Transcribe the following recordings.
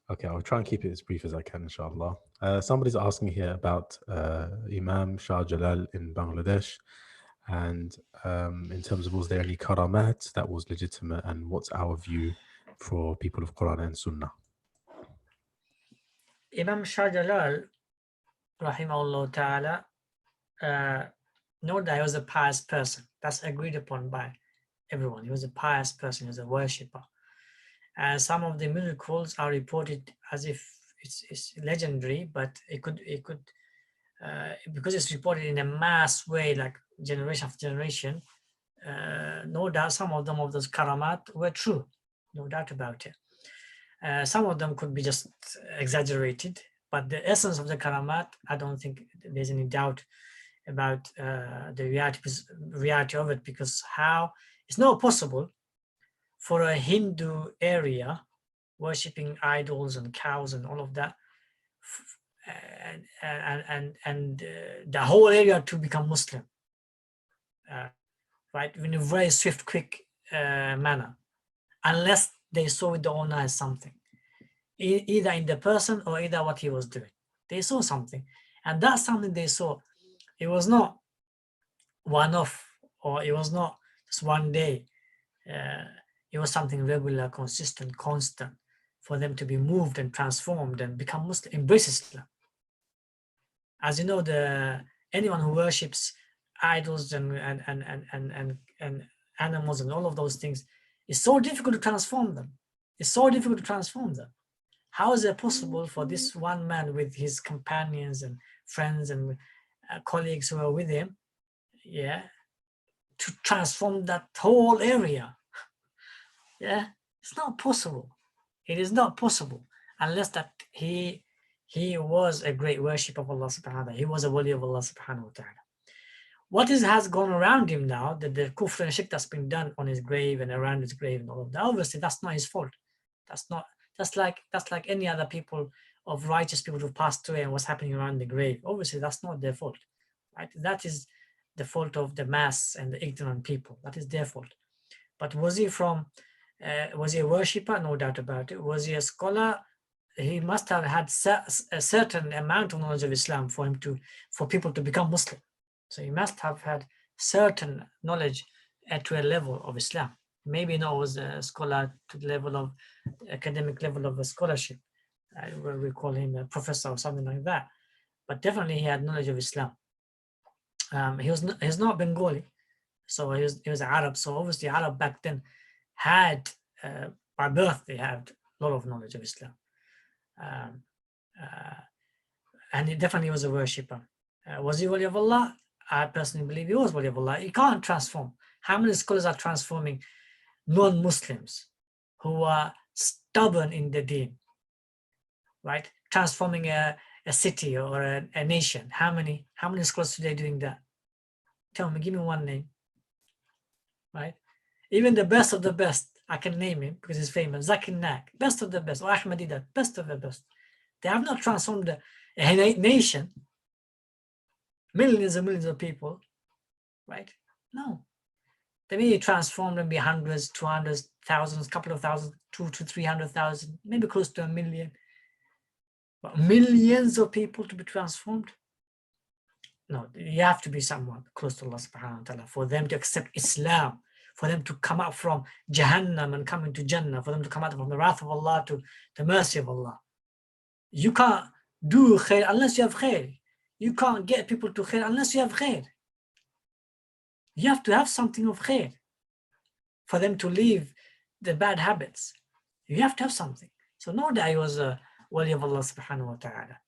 Okay, I'll try and keep it as brief as I can, inshallah. Somebody's asking here about Imam Shah Jalal in Bangladesh. And in terms of, was there any karamat that was legitimate, and what's our view for people of Quran and Sunnah? Imam Shah Jalal, rahimahullah ta'ala, know that he was a pious person. That's agreed upon by everyone. He was a pious person, he was a worshipper. And some of the miracles are reported as if it's legendary, but it could because it's reported in a mass way, like generation after generation. No doubt some of them, of those karamat, were true, no doubt about it. Some of them could be just exaggerated, but the essence of the karamat, I don't think there's any doubt about the reality of it, because how it's not possible for a Hindu area worshipping idols and cows and all of that, and the whole area to become Muslim, right, in a very swift, quick manner, unless they saw with the own eyes something, either in the person or either what he was doing. They saw something, and that something they saw, it was not one-off, or it was not just one day. It was something regular, consistent, constant, for them to be moved and transformed and become Muslim, embrace Islam. As you know, anyone who worships idols and animals and all of those things, it's so difficult to transform them. It's so difficult to transform them. How is it possible for this one man with his companions and friends and colleagues who are with him, yeah, to transform that whole area? Yeah, it's not possible. It is not possible unless that he was a great worshipper of Allah subhanahu wa ta'ala. He was a wali of Allah subhanahu wa ta'ala. What has gone around him now, that the kufr and shirk that's been done on his grave and around his grave and all of that, obviously that's not his fault. That's like any other people, of righteous people who passed away and what's happening around the grave. Obviously that's not their fault, right? That is the fault of the mass and the ignorant people. That is their fault. But was he a worshipper? No doubt about it. Was he a scholar? He must have had a certain amount of knowledge of Islam for people to become Muslim. So he must have had certain knowledge to a level of Islam. Maybe not was a scholar to the level of academic level of a scholarship, where we call him a professor or something like that. But definitely he had knowledge of Islam. He's not Bengali, so he was Arab. So obviously Arab back then had, by birth, they had a lot of knowledge of Islam. And he definitely was a worshipper. Was he wali of Allah? I personally believe he was wali of Allah. He can't transform. How many scholars are transforming non-Muslims who are stubborn in the deen, right? Transforming a city or a nation. How many scholars today doing that? Tell me, give me one name, right? Even the best of the best, I can name him because he's famous. Zakir Naik, best of the best, or Ahmadidat, best of the best. They have not transformed a nation, millions and millions of people, right? No. They may transform them, be hundreds, 200, thousands, couple of thousands, 200 to 300,000, maybe close to 1 million. But millions of people to be transformed? No, you have to be someone close to Allah subhanahu wa ta'ala for them to accept Islam, for them to come out from Jahannam and come into Jannah, for them to come out from the wrath of Allah to the mercy of Allah. You can't do khair unless you have khair. You can't get people to khair unless you have khair. You have to have something of khair for them to leave the bad habits. You have to have something. So no doubt he was a wali of Allah subhanahu wa ta'ala.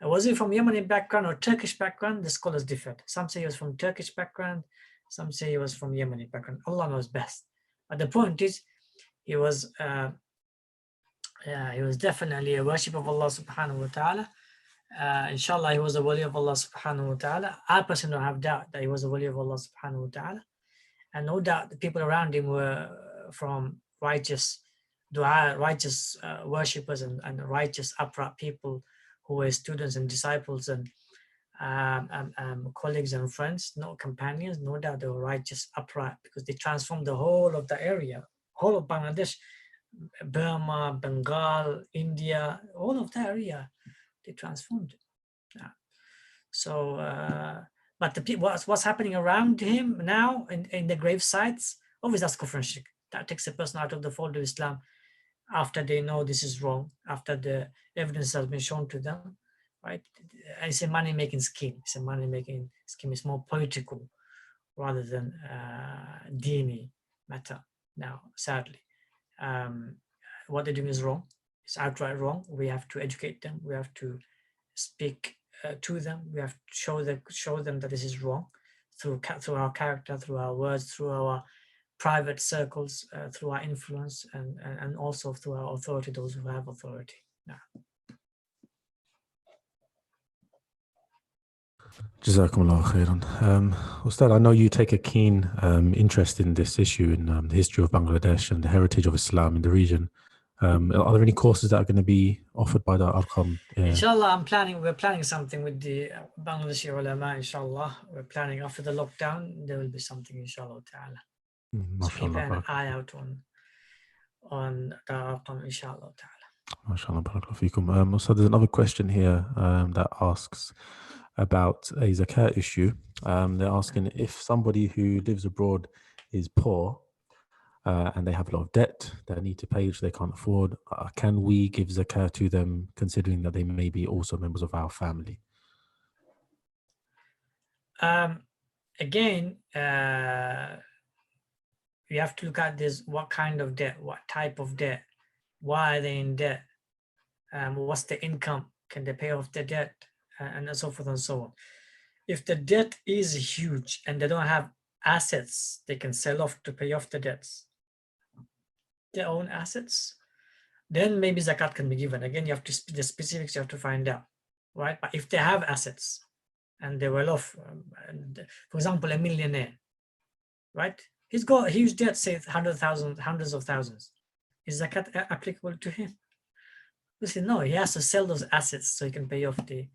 Was he from Yemeni background or Turkish background? The scholars differed. Some say he was from Turkish background, some say he was from Yemeni background. Allah knows best. But the point is, he was definitely a worship of Allah subhanahu wa ta'ala. Inshallah, he was a wali of Allah subhanahu wa ta'ala. I personally don't have doubt that he was a wali of Allah subhanahu wa ta'ala. And no doubt the people around him were from righteous dua, righteous worshippers and righteous upright people who were students and disciples and colleagues and friends, no companions. No doubt they were righteous, upright, because they transformed the whole of the area, whole of Bangladesh. Burma, Bengal, India, all of that area, they transformed it. Yeah. So, but the people, what's happening around him now in the grave sites, always that's kufr and shirk. That takes a person out of the fold of Islam after they know this is wrong, after the evidence has been shown to them, right? It's a money-making scheme. It's a money-making scheme. It's more political rather than dini matter now, sadly. What they're doing is wrong. It's outright wrong. We have to educate them. We have to speak to them. We have to show them that this is wrong through our character, through our words, through our private circles, through our influence, and also through our authority, those who have authority. Yeah. Jazakumullah khairan. Ustad, I know you take a keen interest in this issue in the history of Bangladesh and the heritage of Islam in the region. Are there any courses that are going to be offered by the Al-Arqam? Inshallah, we're planning something with the Bangladeshi ulama, inshallah. We're planning after the lockdown, there will be something, inshallah ta'ala. So keep an eye out on the Arqam, inshallah ta'ala. MashaAllah, barakallahu feekum. So there's another question here that asks about a zakat issue. They're asking if somebody who lives abroad is poor and they have a lot of debt they need to pay which they can't afford, can we give zakat to them considering that they may be also members of our family? Again, you have to look at this: what kind of debt, what type of debt, why are they in debt, what's the income, can they pay off the debt, and so forth and so on. If the debt is huge and they don't have assets they can sell off to pay off the debts, their own assets, then maybe zakat can be given. Again, you have to the specifics you have to find out, right? But if they have assets and they're well off, for example, a millionaire, right? He's got huge debt, say 100,000, hundreds of thousands. Is zakat applicable to him? We say no. He has to sell those assets so he can pay off the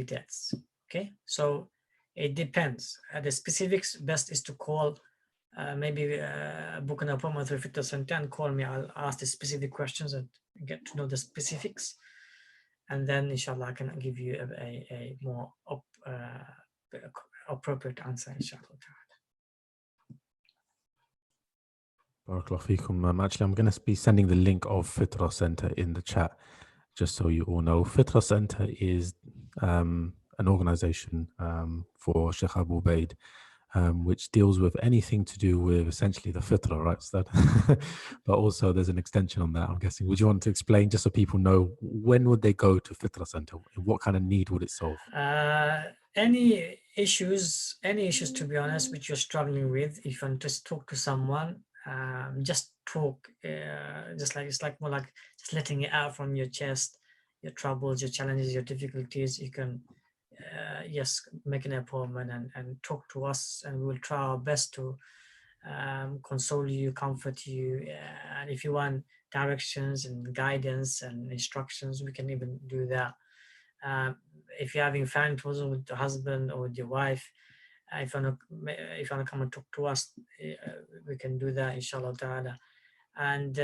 debts. Okay, so it depends. The specifics best is to call. Maybe book an appointment through Fitr Center and call me. I'll ask the specific questions and get to know the specifics, and then inshallah I can give you a more appropriate answer, inshallah. Barakallahu feekum. Actually, I'm going to be sending the link of Fitra Center in the chat, just so you all know. Fitra Center is an organization for Sheikh Abu Ubayd, which deals with anything to do with essentially the fitra, right? So that but also there's an extension on that, I'm guessing. Would you want to explain, just so people know, when would they go to Fitra Center? What kind of need would it solve? Any issues, to be honest, which you're struggling with, if you want to talk to someone, just talk, just like it's like more like just letting it out from your chest, your troubles, your challenges, your difficulties. You can yes, make an appointment and talk to us, and we will try our best to console you, comfort you, and if you want directions and guidance and instructions, we can even do that. If you're having family problems with the husband or with your wife, if you want to come and talk to us, we can do that, inshallah ta'ala. And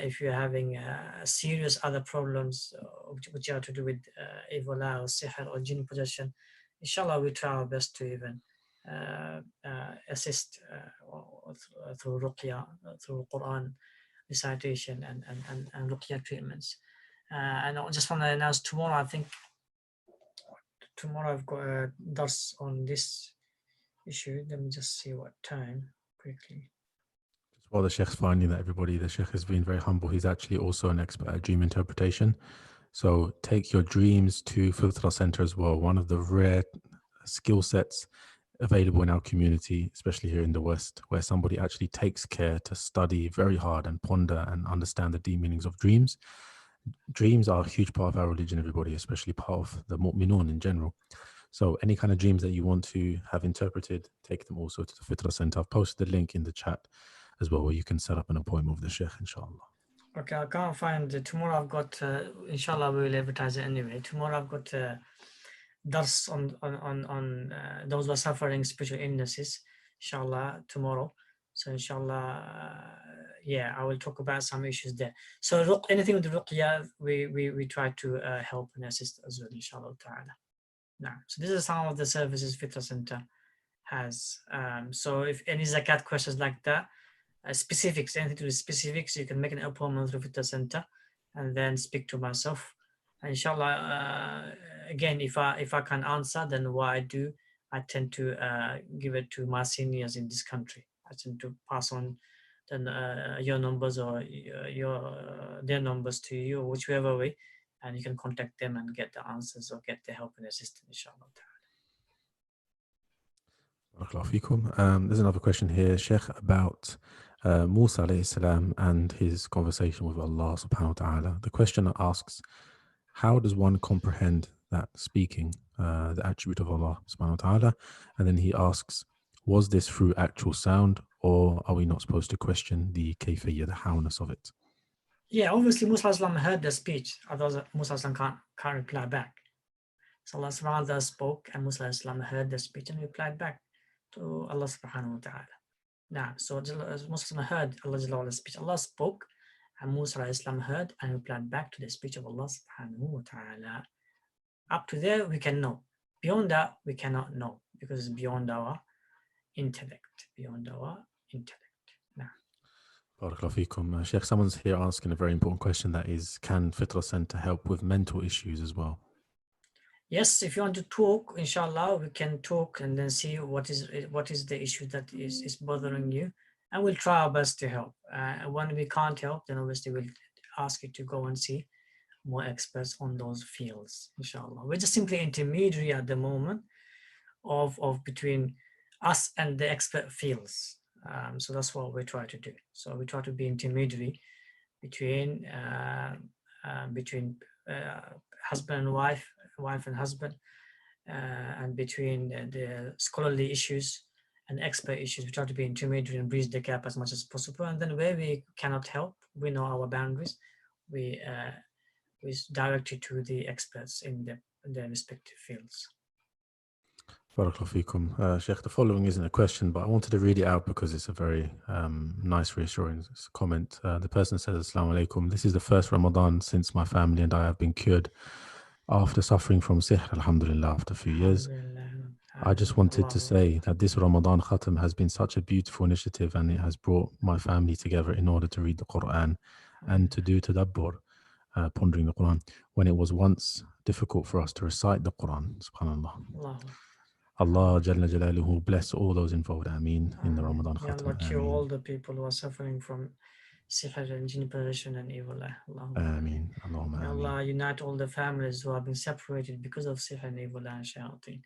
if you're having serious other problems which have to do with evil or sihr or jinn possession, inshallah we try our best to even assist through ruqya, through Quran recitation and ruqya treatments. And I just want to announce tomorrow, I think tomorrow I've got a dars on this issue. Let me just see what time quickly. While the Sheikh's finding that, everybody, the Sheikh has been very humble. He's actually also an expert at dream interpretation. So take your dreams to Fitra Center as well. One of the rare skill sets available in our community, especially here in the West, where somebody actually takes care to study very hard and ponder and understand the deep meanings of dreams. Dreams are a huge part of our religion, everybody, especially part of the mu'minun in general. So any kind of dreams that you want to have interpreted, take them also to the Fitra Center. I've posted the link in the chat as well, where you can set up an appointment with the Sheikh, inshallah. Okay, I can't find it. Tomorrow I've got, inshallah we will advertise it anyway. Tomorrow I've got dars on those who are suffering spiritual illnesses, inshallah, tomorrow. So inshallah, yeah, I will talk about some issues there. So anything with the ruqya, we try to help and assist as well, inshallah ta'ala. Now, so these are some of the services Fitra Center has. So if any zakat questions like that, specifics, anything to do with specifics, you can make an appointment with the center and then speak to myself. Inshallah, again, if I can answer, then what I do, I tend to give it to my seniors in this country. I tend to pass on then your numbers or their numbers to you, or whichever way, and you can contact them and get the answers or get the help and assistance, inshallah. Barakallahu feekum. There's another question here, Sheikh, about Musa alayhi salam and his conversation with Allah subhanahu wa ta'ala. The questioner asks, how does one comprehend that speaking, the attribute of Allah subhanahu wa ta'ala? And then he asks, was this through actual sound, or are we not supposed to question the kayfiyya, the howness of it? Yeah, obviously Musa heard the speech, otherwise Musa can't reply back. So Allah subhanahu wa ta'ala spoke, and Musa heard the speech and replied back to Allah subhanahu wa ta'ala. Now, so Musa heard Allah's speech. Allah spoke, and Musa heard and replied back to the speech of Allah subhanahu wa ta'ala. Up to there, we can know. Beyond that, we cannot know, because it's beyond our intellect. Now, Barakallahu feekum. Sheikh, someone's here asking a very important question, that is, can Fitra Center help with mental issues as well? yes, if you want to talk, inshallah, we can talk and then see what is the issue that is bothering you, and we'll try our best to help. When we can't help, then obviously we'll ask you to go and see more experts on those fields, inshallah. We're just simply intermediary at the moment of between us and the expert fields. So that's what we try to do. So we try to be intermediary between husband and wife and husband, and between the scholarly issues and expert issues. We try to be intermediary and bridge the gap as much as possible. And then where we cannot help, we know our boundaries, we direct you to the experts in their respective fields. Barakallahu feekum. Sheikh, the following isn't a question, but I wanted to read it out because it's a very nice, reassuring comment. The person says, Assalamu alaikum. This is the first Ramadan since my family and I have been cured after suffering from sihr, alhamdulillah, after a few years. I just wanted to say that this Ramadan Khatam has been such a beautiful initiative, and it has brought my family together in order to read the Quran and to do tadabbur, pondering the Quran, when it was once difficult for us to recite the Quran. SubhanAllah. Allah Jalla Jalaluhu bless all those involved, Ameen, in the Ramadan Khatam. Allah cure all the people who are suffering from sihr and jinn possession and evil. Ameen. Allahumma ameen. Allah unite all the families who have been separated because of sihr and evil and shayateen.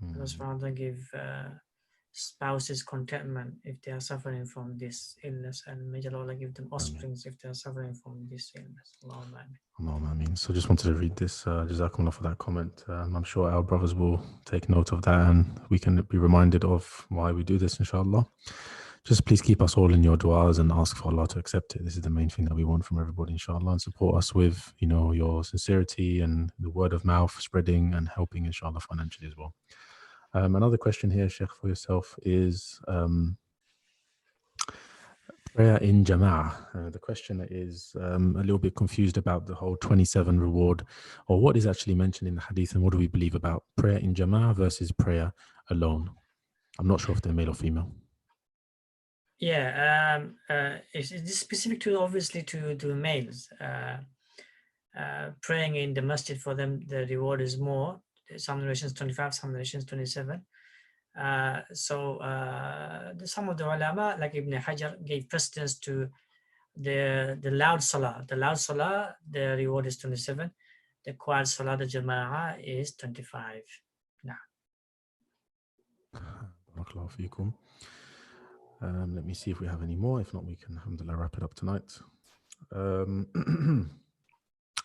Allah subhanahu give spouses contentment if they are suffering from this illness, and may Allah give them offsprings if they are suffering from this illness. Allahumma ameen. Allahumma ameen. So just wanted to read this. Jazakumullah for that comment. I'm sure our brothers will take note of that, and we can be reminded of why we do this, inshallah. Just please keep us all in your du'as and ask for Allah to accept it. This is the main thing that we want from everybody, inshallah, and support us with, your sincerity and the word of mouth spreading and helping, inshallah, financially as well. Another question here, Sheikh, for yourself is prayer in Jama'ah. The questioner is a little bit confused about the whole 27 reward, or what is actually mentioned in the hadith, and what do we believe about prayer in Jama'ah versus prayer alone. I'm not sure if they're male or female. Yeah, it's specific to, obviously, to males. Praying in the masjid, for them the reward is more. Some narrations 25, some narrations 27. So some of the ulama, like Ibn Hajar, gave precedence to the loud salah. The loud salah, the reward is 27. The quiet salah, the jama'ah, is 25. Now, Barakallahu feekum. Let me see if we have any more. If not, we can, alhamdulillah, wrap it up tonight.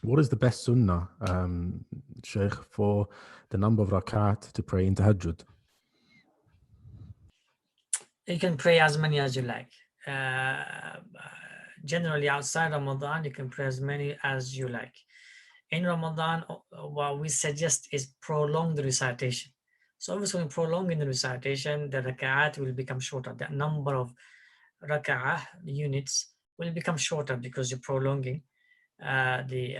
What is the best sunnah, Sheikh, for the number of rakat to pray in tahajjud? you can pray as many as you like. Generally, outside Ramadan, you can pray as many as you like. In Ramadan, what we suggest is prolong the recitation. So obviously, when prolonging the recitation, the rakat will become shorter. The number of raka'ah units will become shorter because you're prolonging the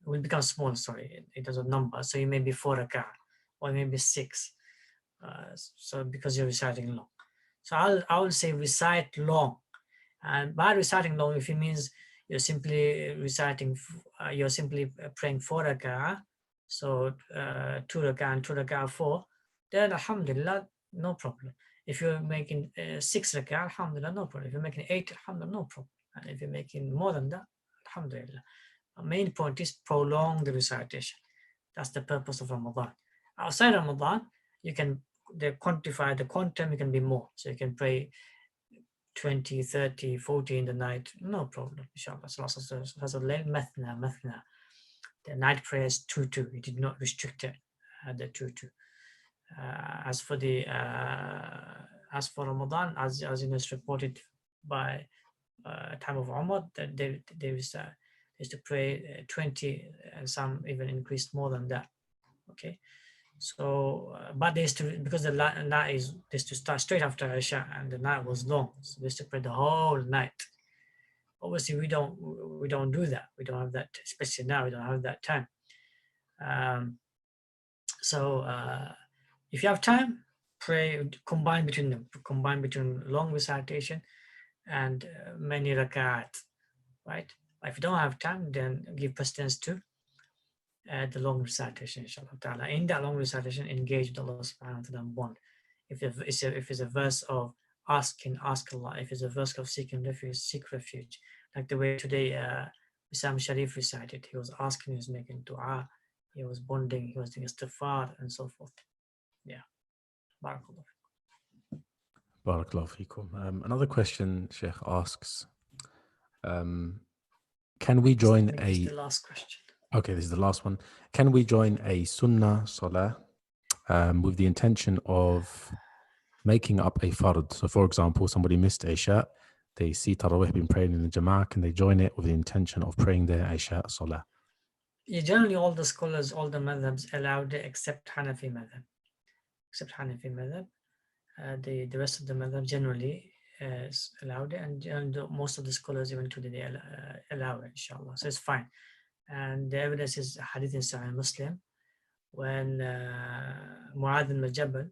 will become small, sorry, in terms of number. So you may be 4 raka'ah or maybe 6. So because you're reciting long. So I will say recite long. And by reciting long, if it means you're simply reciting, you're simply praying 4 raka'ah, so 2 raka'ah and 2 raka'ah 4, then alhamdulillah, no problem. If you're making 6 raka'ah, alhamdulillah, no problem. If you're making 8, alhamdulillah, no problem. And if you're making more than that, alhamdulillah. The main point is prolong the recitation. That's the purpose of Ramadan. Outside Ramadan, you can quantify the quantum, you can be more. So you can pray 20, 30, 40 in the night, no problem, inshallah. So as a mathna. The night prayer is 2-2. It did not restrict it at the 2-2. As for Ramadan, as is reported by time of Umar, that they used to pray 20, and some even increased more than that. Okay, so but they used to, because the night is, they used to start straight after Isha, and the night was long, so they used to pray the whole night. Obviously, we don't do that. We don't have that, especially now. We don't have that time. So if you have time, pray, combine between them. Combine between long recitation and many rakat, right? If you don't have time, then give precedence to the long recitation, inshallah ta'ala. In that long recitation, engage with Allah subhanahu wa ta'ala one. If it's a verse of ask Allah. If it's a verse of seeking refuge, seek refuge. Like the way today Wissam Sharif recited, he was asking, he was making dua, he was bonding, he was doing istighfar and so forth. Yeah. Barakallah. Barakallahu feekum. Another question Sheikh asks, can we join This is the last question. Okay, this is the last one. Can we join a sunnah salah with the intention of making up a fard? So for example, somebody missed Isha, they see Tarawih being prayed in the Jama'ah, can they join it with the intention of praying their Isha salah? Yeah, generally all the scholars, all the madhabs allowed it except Hanafi madhab. The rest of the madhab generally is allowed it, and most of the scholars even today they allow it, inshallah. So it's fine. And the evidence is hadith in Sahih Muslim, when Mu'adh bin Jabal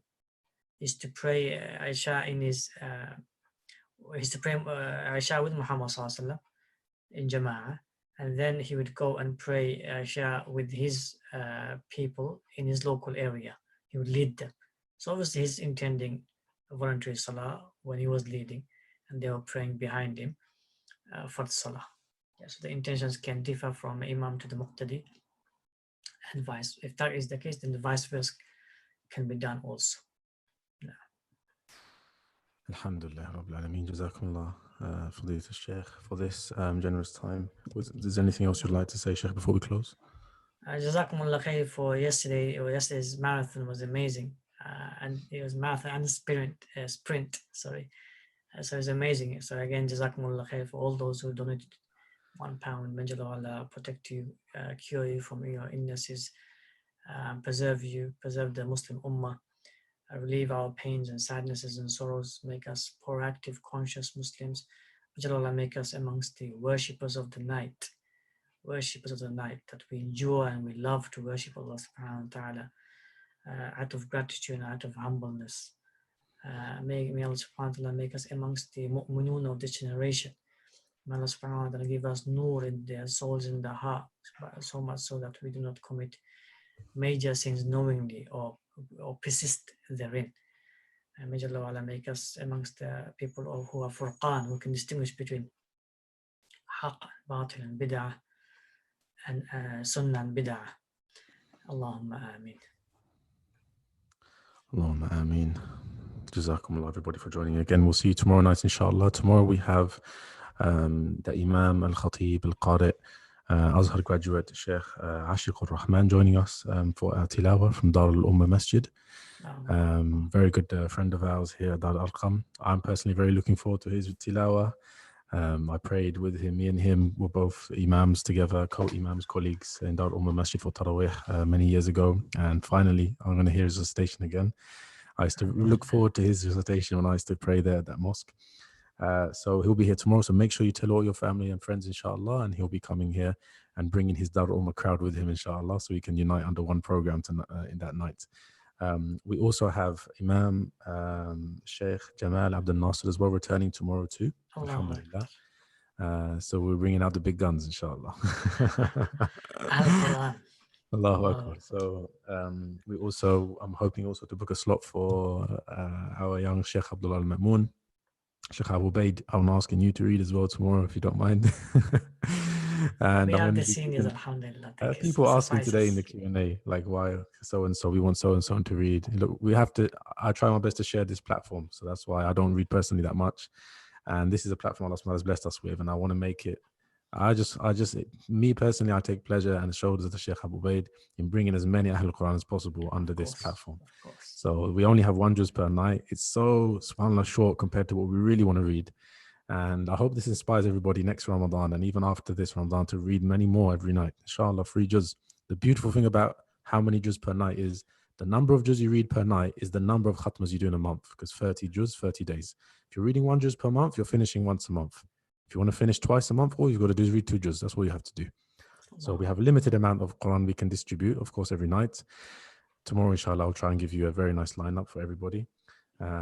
used to pray Isha in his used to pray Isha with Muhammad sallallahu alaihi wasallam in Jama'ah, and then he would go and pray Isha with his people in his local area. He would lead them. So obviously he's intending a voluntary salah when he was leading, and they were praying behind him for the salah. Yeah, so the intentions can differ from Imam to the Muqtadi, and vice. If that is the case, then the vice versa can be done also. Yeah. Alhamdulillah Rabbil Alameen. Jazakumullah Fadilat al-Sheikh for this generous time. Is there anything else you'd like to say, Sheikh, before we close? Jazakumullah khair for yesterday. Yesterday's marathon was amazing, and it was marathon and sprint. Sorry, so it was amazing. So again, Jazakumullah khair for all those who donated £1. May Allah protect you, cure you from your illnesses, preserve you, preserve the Muslim Ummah, relieve our pains and sadnesses and sorrows, make us proactive, conscious Muslims. May Allah make us amongst the worshippers of the night, that we enjoy and we love to worship Allah subhanahu wa ta'ala out of gratitude and out of humbleness. May Allah subhanahu wa ta'ala make us amongst the mu'minun of this generation. May Allah subhanahu wa ta'ala give us nur in their souls, in the heart, so much so that we do not commit major sins knowingly or persist therein. And may Allah make us amongst the people who are furqan, who can distinguish between haqq, batil and bid'ah, and sunnah and bid'ah. Allahumma ameen. Allahumma ameen. Jazakumullah everybody for joining again. We'll see you tomorrow night, inshallah. Tomorrow we have the Imam Al-Khatib Al-Qari, Azhar graduate Sheikh Ashiq Al-Rahman joining us for our tilawah from Dar al-Ummah Masjid. Very good friend of ours here at Al-Arqam. I'm personally very looking forward to his tilawah. I prayed with him. Me and him were both imams together, co-imams, colleagues in Dar al-Ummah Masjid for Tarawih many years ago. And finally, I'm going to hear his recitation again. I used to look forward to his recitation when I used to pray there at that mosque. So he'll be here tomorrow. So make sure you tell all your family and friends, inshallah, and he'll be coming here and bringing his Dar Ummah crowd with him, inshallah, so we can unite under one program in that night. We also have Imam Sheikh Jamal Abdel Nasser as well, returning tomorrow too. Alhamdulillah. So we're bringing out the big guns, inshallah. Al-Quran. Allahu Akbar. So I'm hoping also to book a slot for our young Sheikh Abdullah Al-Ma'mun. Sheikh Ubayd, I'm asking you to read as well tomorrow, if you don't mind. And we I'm have going the to be seniors, alhamdulillah. people ask me today in the Q&A, like, why so and so, we want so and so to read. Look, I try my best to share this platform, so that's why I don't read personally that much, and this is a platform Allah has blessed us with, and I want to make it. Me personally, I take pleasure and shoulders of the Sheikh Abu Ubaid in bringing as many Ahlul Quran as possible under this platform. So we only have 1 juz per night. It's so, subhanAllah, short compared to what we really want to read. And I hope this inspires everybody next Ramadan and even after this Ramadan to read many more every night. Inshallah, 3 juz. The beautiful thing about how many juz per night is the number of juz you read per night is the number of khatmas you do in a month, because 30 juz, 30 days. If you're reading 1 juz per month, you're finishing once a month. If you want to finish twice a month, all you've got to do is read 2 juz. That's all you have to do. So we have a limited amount of Quran we can distribute, of course, every night. Tomorrow, inshallah, I'll try and give you a very nice lineup for everybody.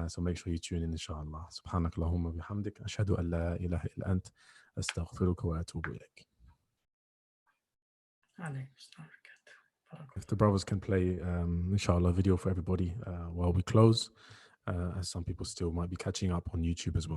So make sure you tune in, inshallah. Subhanak Allahumma bihamdik. Ashhadu an la ilaha illa ant. Astaghfiruka wa atubu ilayk. If the brothers can play, inshallah, a video for everybody while we close, as some people still might be catching up on YouTube as well.